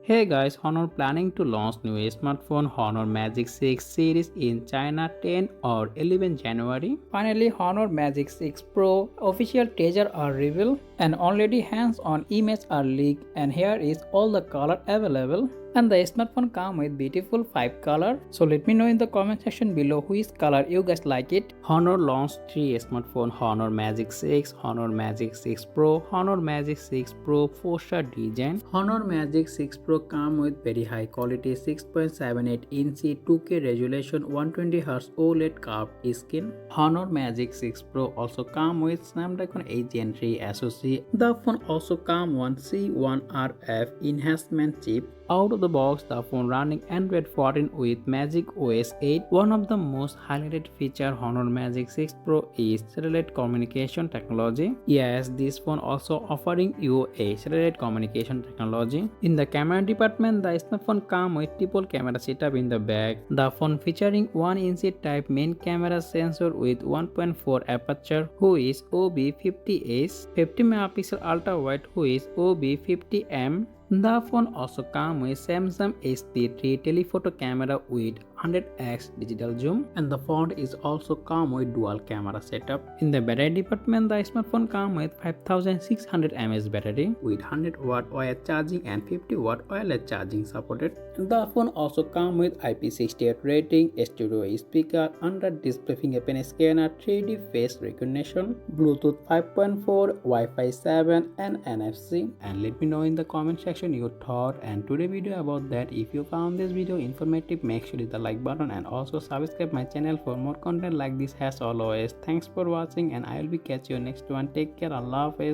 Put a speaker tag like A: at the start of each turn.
A: Hey guys, Honor planning to launch new smartphone Honor Magic 6 series in China 10 or 11 January.
B: Finally, Honor Magic 6 Pro official teaser are revealed and already hands-on images are leaked, and here is all the color available. And the smartphone come with beautiful 5 color. So let me know in the comment section below which color you guys like it.
A: Honor launched 3 smartphone Honor Magic 6, Honor Magic 6 Pro, Honor Magic 6 Pro 4-star design. Honor Magic 6 Pro come with very high quality 6.78 inch 2K resolution 120Hz OLED curved screen. Honor Magic 6 Pro also come with Snapdragon 8 Gen 3 SoC. The phone also come with C1RF enhancement chip. Out of the box, the phone running Android 14 with Magic OS 8. One of the most highlighted feature Honor Magic 6 Pro is satellite communication technology. Yes, this phone also offering you a satellite communication technology. In the camera department, the smartphone come with triple camera setup in the back. The phone featuring 1-inch type main camera sensor with 1.4 aperture who is OB50S, 50 megapixel ultra wide who is OB50M. The phone also comes with Samsung SP3 telephoto camera with 100x digital zoom, and the phone is also come with dual camera setup. In the battery department, the smartphone comes with 5600 mAh battery with 100 watt wire charging and 50 watt wireless charging supported. The phone also comes with IP68 rating, stereo speaker, under-display fingerprint scanner, 3D face recognition, Bluetooth 5.4, Wi-Fi 7 and NFC. And let me know in the comment section your thought and today video about that. If you found this video informative, make sure to hit the like button and also subscribe my channel for more content like this as always. Thanks for watching and I will be catch you next one. Take care. Allah Hafiz.